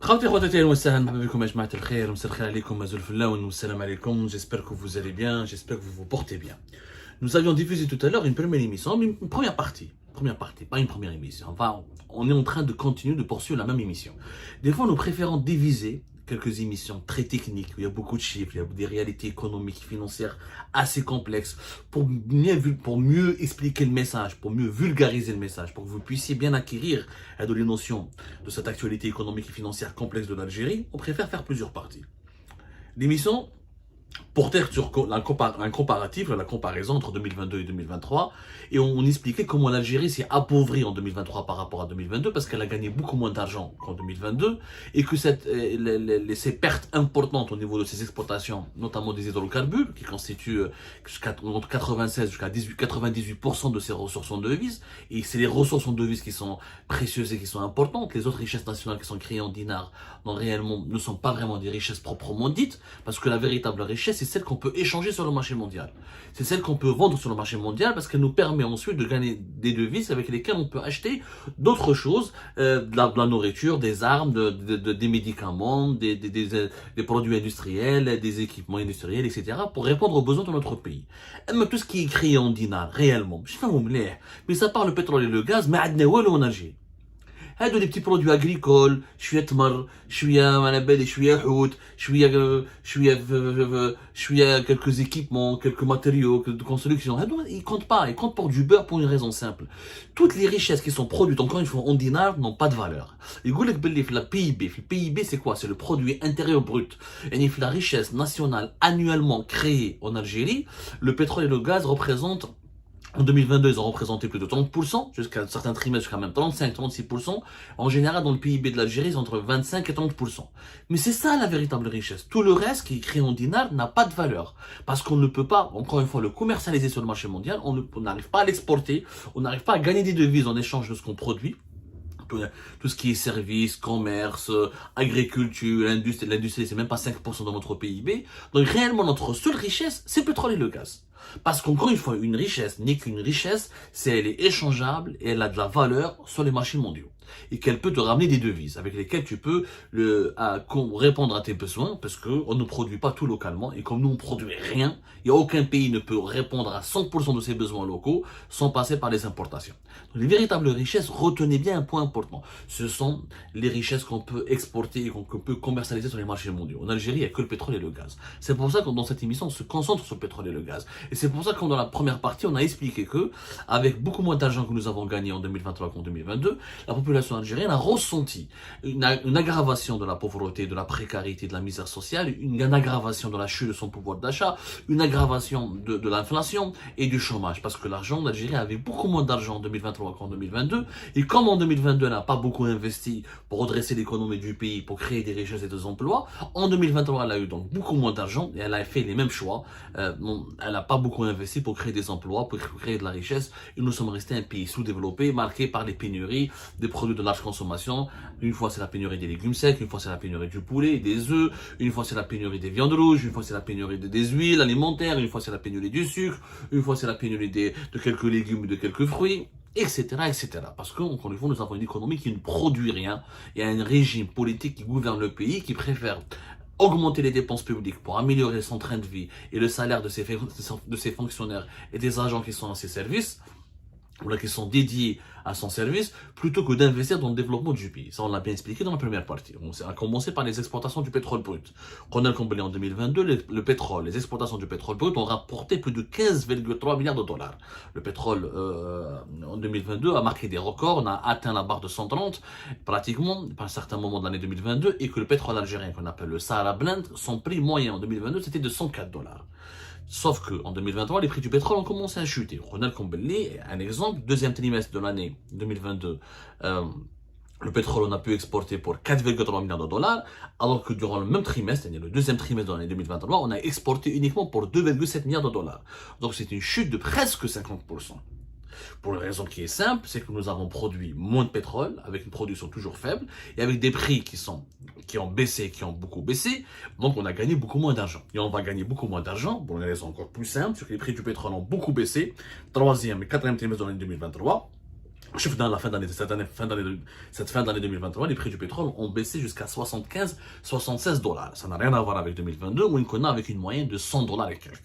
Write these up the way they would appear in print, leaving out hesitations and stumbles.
خواتي خواتاتي اهلا وسهلا مرحبا بكم يا جماعة الخير مساء الخير عليكم مازال في اللون والسلام عليكم j'espère que vous allez bien j'espère que vous vous portez bien. Nous avions diffusé tout à l'heure une première émission, mais une première partie, pas une première émission. Enfin, on est en train de continuer de poursuivre la même émission. Des fois, nous préférons diviser quelques émissions très techniques, où il y a beaucoup de chiffres, il y a des réalités économiques, financières assez complexes, pour mieux expliquer le message, pour mieux vulgariser le message, pour que vous puissiez bien acquérir les notions de cette actualité économique et financière complexe de l'Algérie. On préfère faire plusieurs parties. L'émission portait sur un comparatif, la comparaison entre 2022 et 2023, et on expliquait comment l'Algérie s'est appauvrie en 2023 par rapport à 2022, parce qu'elle a gagné beaucoup moins d'argent qu'en 2022, et que ces pertes importantes au niveau de ses exportations, notamment des hydrocarbures, qui constituent entre 96 jusqu'à 98% de ses ressources en devises, et c'est les ressources en devises qui sont précieuses et qui sont importantes. Les autres richesses nationales qui sont créées en dinars ne sont pas vraiment des richesses proprement dites, parce que la véritable richesse, c'est celle qu'on peut échanger sur le marché mondial. C'est celle qu'on peut vendre sur le marché mondial parce qu'elle nous permet ensuite de gagner des devises avec lesquelles on peut acheter d'autres choses, de la nourriture, des armes, des médicaments, des produits industriels, des équipements industriels, etc. pour répondre aux besoins de notre pays. Mais tout ce qui est créé en dinars, réellement, je fais mais ça part le pétrole et le gaz, mais en Algérie. هادو les petits produits agricoles, شويه تمر, شويه ما بالي, شويه حوت, شويه quelques équipements, quelques matériaux de construction. هادو ils comptent pas, ils comptent pour du beurre pour une raison simple. Toutes les richesses qui sont produites encore une fois en dinars n'ont pas de valeur. يقول لك باللي في le PIB c'est quoi? C'est le produit intérieur brut. يعني في la richesse nationale annuellement créée en Algérie, le pétrole et le gaz représentent. En 2022, ils ont représenté plus de 30%, jusqu'à certains trimestres, jusqu'à même 35-36%. En général, dans le PIB de l'Algérie, c'est entre 25 et 30%. Mais c'est ça la véritable richesse. Tout le reste qui est créé en dinars n'a pas de valeur. Parce qu'on ne peut pas, encore une fois, le commercialiser sur le marché mondial, on n'arrive pas à l'exporter, on n'arrive pas à gagner des devises en échange de ce qu'on produit. Tout ce qui est services, commerce, agriculture, l'industrie, c'est même pas 5% de notre PIB. Donc réellement, notre seule richesse, c'est le pétrole et le gaz. Parce qu'encore une fois, une richesse n'est qu'une richesse si elle est échangeable et elle a de la valeur sur les marchés mondiaux. Et qu'elle peut te ramener des devises avec lesquelles tu peux répondre à tes besoins parce qu'on ne produit pas tout localement et comme nous on produit rien, il n'y a aucun pays ne peut répondre à 100% de ses besoins locaux sans passer par les importations. Donc, les véritables richesses, retenez bien un point important, ce sont les richesses qu'on peut exporter et qu'on peut commercialiser sur les marchés mondiaux. En Algérie, il n'y a que le pétrole et le gaz. C'est pour ça que dans cette émission, on se concentre sur le pétrole et le gaz. Et c'est pour ça que dans la première partie, on a expliqué que, avec beaucoup moins d'argent que nous avons gagné en 2023 qu'en 2022, la population algérienne a ressenti une aggravation de la pauvreté, de la précarité, de la misère sociale, une aggravation de la chute de son pouvoir d'achat, une aggravation de l'inflation et du chômage. Parce que l'argent d'Algérie avait beaucoup moins d'argent en 2023 qu'en 2022. Et comme en 2022, elle n'a pas beaucoup investi pour redresser l'économie du pays, pour créer des richesses et des emplois, en 2023, elle a eu donc beaucoup moins d'argent et elle a fait les mêmes choix. Elle n'a pas beaucoup investi pour créer des emplois, pour créer de la richesse. Et nous sommes restés un pays sous-développé, marqué par les pénuries des produits de large consommation. Une fois c'est la pénurie des légumes secs, une fois c'est la pénurie du poulet, des œufs, une fois c'est la pénurie des viandes rouges, une fois c'est la pénurie des huiles alimentaires, une fois c'est la pénurie du sucre, une fois c'est la pénurie de quelques légumes, de quelques fruits, etc., etc. Parce qu'encore une fois, nous avons une économie qui ne produit rien. Il y a un régime politique qui gouverne le pays, qui préfère augmenter les dépenses publiques pour améliorer son train de vie et le salaire de ses fonctionnaires et des agents qui sont à ses services, ou là qui sont dédiés à son service, plutôt que d'investir dans le développement du pays. Ça, on l'a bien expliqué dans la première partie. On a commencé par les exportations du pétrole brut. Ronald Kombeli en 2022, le pétrole, les exportations du pétrole brut ont rapporté plus de 15,3 milliards de dollars. Le pétrole, en 2022, a marqué des records. On a atteint la barre de 130, pratiquement, à un certain moment de l'année 2022, et que le pétrole algérien, qu'on appelle le Sahara Blend, son prix moyen en 2022, c'était de 104 dollars. Sauf qu'en 2023, les prix du pétrole ont commencé à chuter. Ronald Kombeli, un exemple, deuxième trimestre de l'année 2022, le pétrole, on a pu exporter pour 4,3 milliards de dollars, alors que durant le même trimestre, c'est-à-dire le deuxième trimestre de l'année 2023, on a exporté uniquement pour 2,7 milliards de dollars. Donc c'est une chute de presque 50%. Pour une raison qui est simple, c'est que nous avons produit moins de pétrole, avec une production toujours faible, et avec des prix qui ont baissé, qui ont beaucoup baissé, donc on a gagné beaucoup moins d'argent. Et on va gagner beaucoup moins d'argent, pour une raison encore plus simple, c'est que les prix du pétrole ont beaucoup baissé, troisième et quatrième trimestre de l'année 2023, Je dans la fin d'année, cette fin d'année 2023, les prix du pétrole ont baissé jusqu'à 75-76 dollars. Ça n'a rien à voir avec 2022, où on a avec une moyenne de 100 dollars et quelques.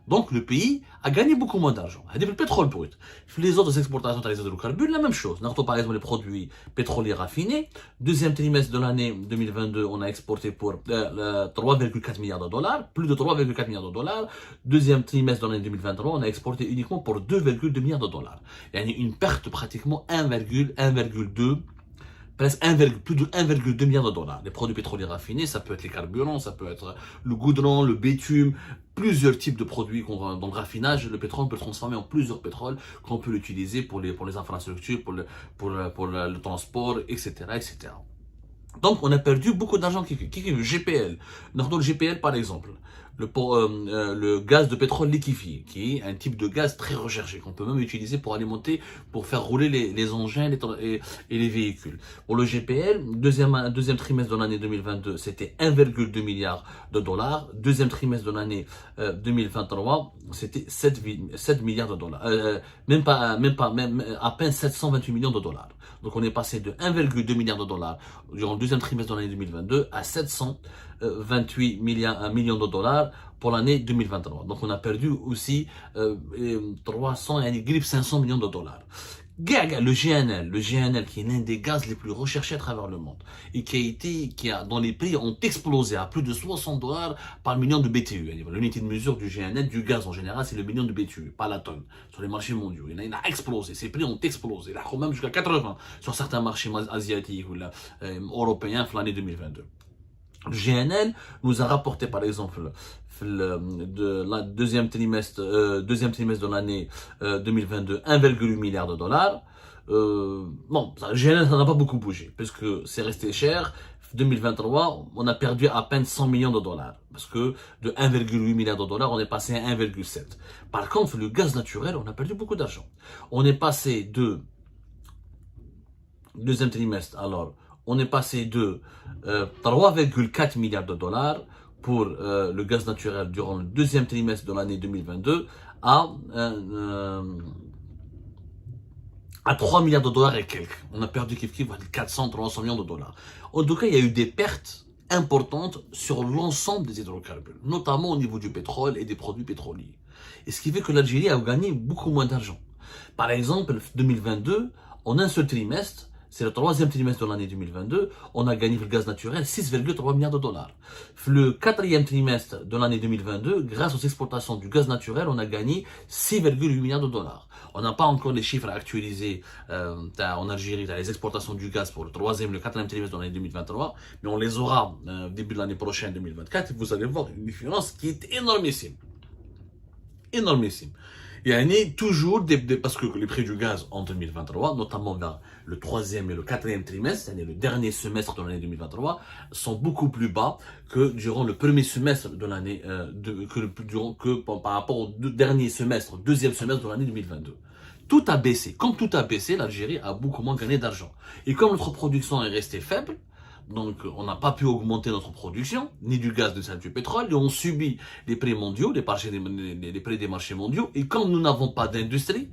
Donc le pays a gagné beaucoup moins d'argent. Il y a le pétrole brut. Les autres exportations des hydrocarbures, la même chose. Nous par exemple les produits pétroliers raffinés. Deuxième trimestre de l'année 2022, on a exporté pour 3,4 milliards de dollars, plus de 3,4 milliards de dollars. Deuxième trimestre de l'année 2023, on a exporté uniquement pour 2,2 milliards de dollars. Il y a une perte pratiquement 1,2 presque plus de 1,2 milliard de dollars. Les produits pétroliers raffinés, ça peut être les carburants, ça peut être le goudron, le bitume, plusieurs types de produits dans le raffinage. Le pétrole peut transformer en plusieurs pétroles qu'on peut l'utiliser pour les infrastructures, pour le transport, etc., etc. Donc, on a perdu beaucoup d'argent. Le GPL. Dans le GPL, par exemple, le gaz de pétrole liquéfié, qui est un type de gaz très recherché, qu'on peut même utiliser pour alimenter, pour faire rouler les engins et les véhicules. Pour le GPL, deuxième trimestre de l'année 2022, c'était 1,2 milliard de dollars. Deuxième trimestre de l'année 2023, c'était 7 milliards de dollars. Même à peine 728 millions de dollars. Donc on est passé de 1,2 milliard de dollars durant le deuxième trimestre de l'année 2022 à 728 millions de dollars pour l'année 2023. Donc on a perdu aussi 500 millions de dollars. Le GNL qui est l'un des gaz les plus recherchés à travers le monde et dont les prix ont explosé à plus de 60 dollars par million de BTU. L'unité de mesure du GNL, du gaz en général, c'est le million de BTU, pas la tonne, sur les marchés mondiaux. Il a explosé, ces prix ont explosé, là, même jusqu'à 80 sur certains marchés asiatiques ou européens l'année 2022. Le GNL nous a rapporté par exemple de la deuxième trimestre de l'année 2022 1,8 milliard de dollars. Bon, le GNL ça n'a pas beaucoup bougé parce que c'est resté cher. 2023, on a perdu à peine 100 millions de dollars parce que de 1,8 milliard de dollars, on est passé à 1,7. Par contre, le gaz naturel, on a perdu beaucoup d'argent. On est passé de deuxième trimestre, alors on est passé de 3,4 milliards de dollars pour le gaz naturel durant le deuxième trimestre de l'année 2022 à 3 milliards de dollars et quelques. On a perdu 400-300 millions de dollars. En tout cas, il y a eu des pertes importantes sur l'ensemble des hydrocarbures, notamment au niveau du pétrole et des produits pétroliers. Et ce qui fait que l'Algérie a gagné beaucoup moins d'argent. Par exemple, 2022, en un seul trimestre, c'est le troisième trimestre de l'année 2022, on a gagné le gaz naturel 6,3 milliards de dollars. Le quatrième trimestre de l'année 2022, grâce aux exportations du gaz naturel, on a gagné 6,8 milliards de dollars. On n'a pas encore les chiffres à actualiser en Algérie, les exportations du gaz pour le troisième et le quatrième trimestre de l'année 2023, mais on les aura début de l'année prochaine, 2024, et vous allez voir une différence qui est énormissime. Énormissime. Il y a toujours parce que les prix du gaz en 2023, notamment dans le troisième et le quatrième trimestre, c'est-à-dire le dernier semestre de l'année 2023, sont beaucoup plus bas que durant le premier semestre de l'année, par rapport au dernier semestre, deuxième semestre de l'année 2022. Tout a baissé. Comme tout a baissé, l'Algérie a beaucoup moins gagné d'argent. Et comme notre production est restée faible, donc on n'a pas pu augmenter notre production, ni du gaz, ni du pétrole, et on subit les prix mondiaux, les prix des marchés mondiaux, et comme nous n'avons pas d'industrie,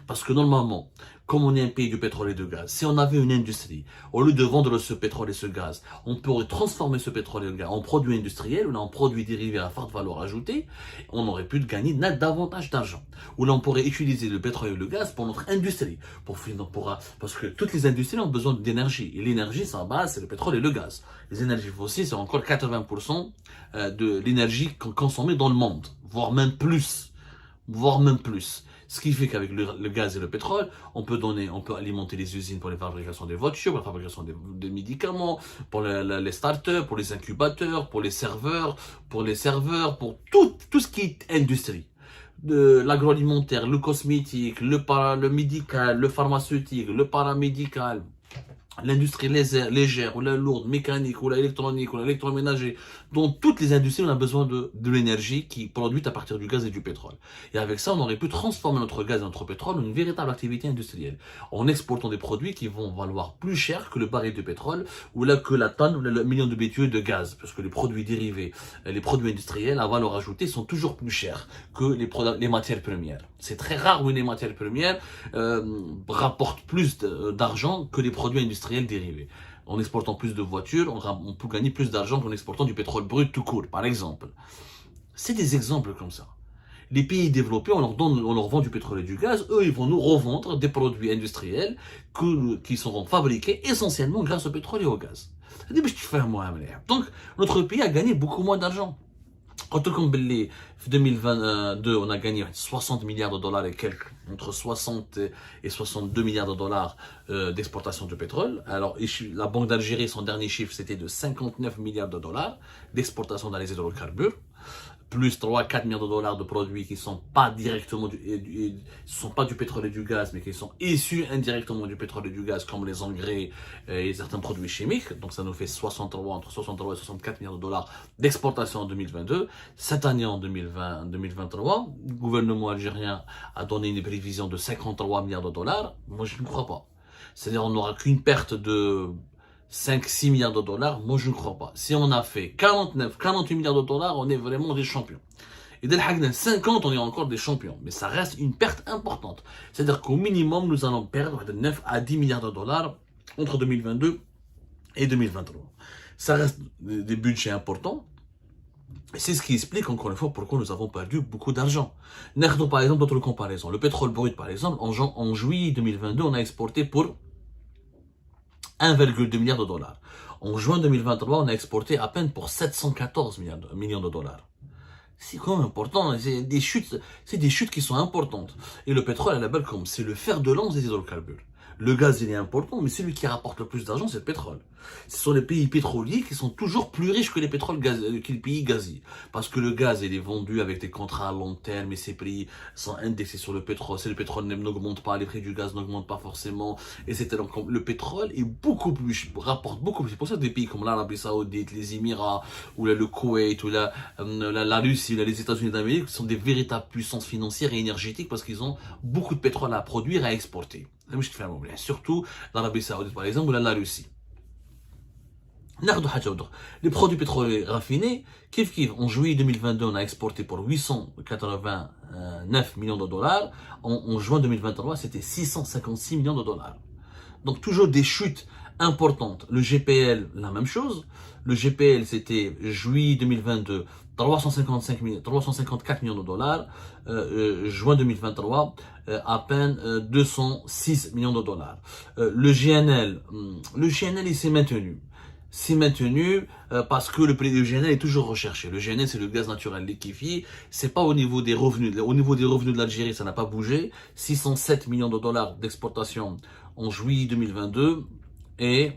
parce que normalement, comme on est un pays du pétrole et du gaz, si on avait une industrie, au lieu de vendre ce pétrole et ce gaz, on pourrait transformer ce pétrole et le gaz en produits industriels, ou en produits dérivés à forte valeur ajoutée, on aurait pu gagner davantage d'argent. Ou là, on pourrait utiliser le pétrole et le gaz pour notre industrie, parce que toutes les industries ont besoin d'énergie, et l'énergie, sa base, c'est le pétrole et le gaz. Les énergies fossiles, c'est encore 80% de l'énergie consommée dans le monde, voire même plus. Ce qui fait qu'avec le gaz et le pétrole, on peut alimenter les usines pour la fabrication des voitures, pour la fabrication des médicaments, pour les startups, pour les incubateurs, pour les serveurs, pour tout ce qui est industrie. De l'agroalimentaire, le cosmétique, le médical, le pharmaceutique, le paramédical, l'industrie légère, ou la lourde, mécanique, ou l'électronique, ou l'électroménager, dans toutes les industries, on a besoin de l'énergie qui est produite à partir du gaz et du pétrole. Et avec ça, on aurait pu transformer notre gaz et notre pétrole en une véritable activité industrielle, en exportant des produits qui vont valoir plus cher que le baril de pétrole, ou là que la tonne, ou le million de BTU de gaz, parce que les produits dérivés, les produits industriels à valeur ajoutée sont toujours plus chers que les matières premières. C'est très rare où les matières premières rapportent plus d'argent que les produits industriels dérivés. En exportant plus de voitures, on peut gagner plus d'argent qu'en exportant du pétrole brut tout court, par exemple. C'est des exemples comme ça. Les pays développés, on leur vend du pétrole et du gaz, eux, ils vont nous revendre des produits industriels qui seront fabriqués essentiellement grâce au pétrole et au gaz. Donc, notre pays a gagné beaucoup moins d'argent. En 2022, on a gagné 60 milliards de dollars et quelques, entre 60 et 62 milliards de dollars d'exportation de pétrole. Alors, la Banque d'Algérie, son dernier chiffre, c'était de 59 milliards de dollars d'exportation dans les hydrocarbures, plus 3-4 milliards de dollars de produits qui ne sont pas directement du pétrole et du gaz, mais qui sont issus indirectement du pétrole et du gaz, comme les engrais et certains produits chimiques. Donc ça nous fait entre 63 et 64 milliards de dollars d'exportation en 2022. Cette année, en 2023, le gouvernement algérien a donné une prévision de 53 milliards de dollars. Moi, je ne crois pas. C'est-à-dire, on n'aura qu'une perte de 5-6 milliards de dollars, moi je ne crois pas. Si on a fait 48 milliards de dollars, on est vraiment des champions. Et dès le 50, on est encore des champions. Mais ça reste une perte importante. C'est-à-dire qu'au minimum, nous allons perdre de 9 à 10 milliards de dollars entre 2022 et 2023. Ça reste des budgets importants. Et c'est ce qui explique encore une fois pourquoi nous avons perdu beaucoup d'argent. Nerdons par exemple d'autres comparaisons. Le pétrole brut par exemple, en juillet 2022, on a exporté pour 1,2 milliard de dollars. En juin 2023, on a exporté à peine pour 714 millions de dollars. C'est quand même important, c'est des chutes qui sont importantes. Et le pétrole, à la base, comme c'est le fer de lance des hydrocarbures. Le gaz, il est important, mais celui qui rapporte le plus d'argent, c'est le pétrole. Ce sont les pays pétroliers qui sont toujours plus riches que les pays gaziers. Parce que le gaz, il est vendu avec des contrats à long terme et ces prix sont indexés sur le pétrole. Si le pétrole n'augmente pas, les prix du gaz n'augmentent pas forcément. Et c'est donc le pétrole est rapporte beaucoup plus. C'est pour ça que des pays comme l'Arabie Saoudite, les Émirats, ou le Koweït, ou la Russie, les États-Unis d'Amérique sont des véritables puissances financières et énergétiques parce qu'ils ont beaucoup de pétrole à produire, à exporter. Surtout l'Arabie Saoudite par exemple ou la Russie. Les produits pétroliers raffinés, en juillet 2022, on a exporté pour 889 millions de dollars. En juin 2023, c'était 656 millions de dollars. Donc toujours des chutes importantes. Le GPL, la même chose. Le GPL, c'était juillet 2022, 354 millions de dollars. Juin 2023, à peine 206 millions de dollars. Le GNL, il s'est maintenu. C'est maintenu parce que le prix du GNL est toujours recherché. Le GNL, c'est le gaz naturel liquéfié. C'est pas au niveau des revenus. Au niveau des revenus de l'Algérie, ça n'a pas bougé. 607 millions de dollars d'exportation en juillet 2022 et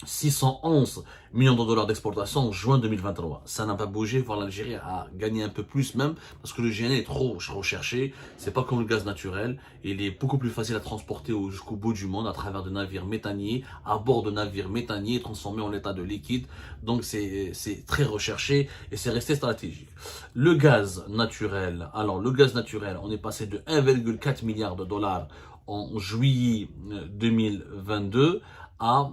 611 millions de dollars d'exportation en juin 2023. Ça n'a pas bougé, voire l'Algérie a gagné un peu plus même, parce que le GNL est trop recherché. C'est pas comme le gaz naturel. Il est beaucoup plus facile à transporter jusqu'au bout du monde à travers de navires méthaniers, à bord de navires méthaniers transformés en état de liquide. Donc c'est très recherché et c'est resté stratégique. Le gaz naturel, on est passé de 1,4 milliard de dollars en juillet 2022 à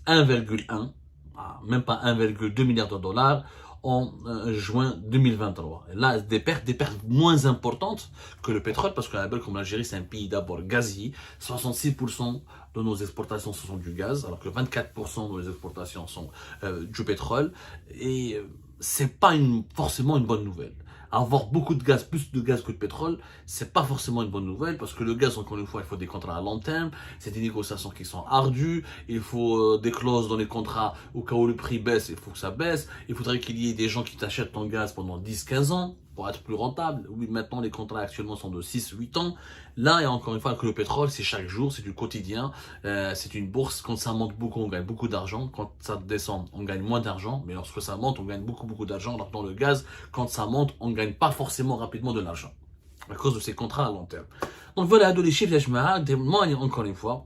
1,1, même pas 1,2 milliard de dollars en juin 2023. Et là, des pertes moins importantes que le pétrole, parce que comme l'Algérie, c'est un pays d'abord gazier. 66% de nos exportations ce sont du gaz, alors que 24% de nos exportations sont du pétrole. Et c'est pas forcément une bonne nouvelle. Avoir beaucoup de gaz, plus de gaz que de pétrole, c'est pas forcément une bonne nouvelle parce que le gaz, encore une fois, il faut des contrats à long terme, c'est des négociations qui sont ardues, il faut des clauses dans les contrats au cas où le prix baisse, il faut que ça baisse, il faudrait qu'il y ait des gens qui t'achètent ton gaz pendant 10-15 ans pour être plus rentable. Oui, maintenant les contrats actuellement sont de 6-8 ans. Là, et encore une fois, que le pétrole, c'est chaque jour, c'est du quotidien, c'est une bourse. Quand ça monte beaucoup, on gagne beaucoup d'argent. Quand ça descend, on gagne moins d'argent. Mais lorsque ça monte, on gagne beaucoup d'argent. Alors dans le gaz, quand ça monte, on ne gagne pas forcément rapidement de l'argent à cause de ces contrats à long terme. Donc voilà, les chiffres, moi, encore une fois,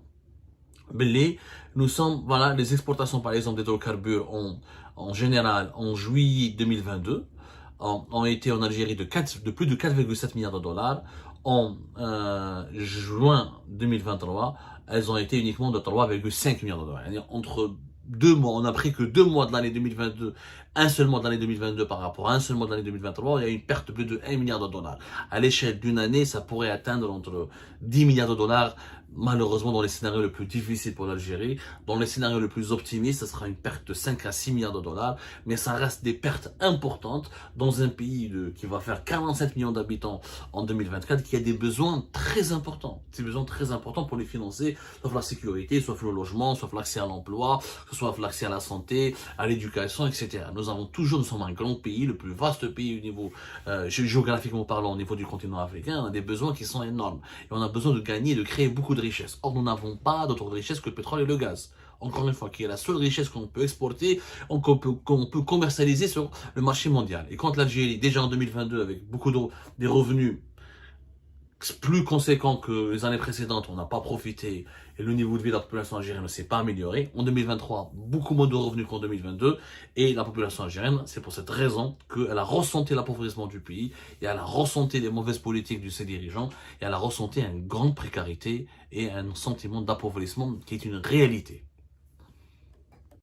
Belé, nous sommes, voilà, les exportations par exemple d'hydrocarbures en général en juillet 2022 ont été en Algérie de plus de 4,7 milliards de dollars. En juin 2023, elles ont été uniquement de 3,5 milliards de dollars. Entre 2 mois, on n'a pris que 2 mois de l'année 2022, un seul mois de l'année 2022 par rapport à un seul mois de l'année 2023, il y a une perte de plus de 1 milliard de dollars. À l'échelle d'une année, ça pourrait atteindre entre 10 milliards de dollars. Malheureusement, dans les scénarios les plus difficiles pour l'Algérie, dans les scénarios les plus optimistes, ce sera une perte de 5 à 6 milliards de dollars, mais ça reste des pertes importantes dans un pays qui va faire 47 millions d'habitants en 2024, qui a des besoins très importants. Des besoins très importants pour les financer, soit la sécurité, soit le logement, soit l'accès à l'emploi, soit l'accès à la santé, à l'éducation, etc. Nous sommes un grand pays, le plus vaste pays au niveau, géographiquement parlant, au niveau du continent africain, on a des besoins qui sont énormes. Et on a besoin de gagner, de créer beaucoup de richesses. Or, nous n'avons pas d'autre richesse que le pétrole et le gaz. Encore une fois, qui est la seule richesse qu'on peut exporter, qu'on peut commercialiser sur le marché mondial. Et quand l'Algérie, déjà en 2022, avec beaucoup des revenus plus conséquent que les années précédentes, on n'a pas profité et le niveau de vie de la population algérienne ne s'est pas amélioré. En 2023, beaucoup moins de revenus qu'en 2022 et la population algérienne, c'est pour cette raison qu'elle a ressenti l'appauvrissement du pays et elle a ressenti les mauvaises politiques de ses dirigeants et elle a ressenti une grande précarité et un sentiment d'appauvrissement qui est une réalité.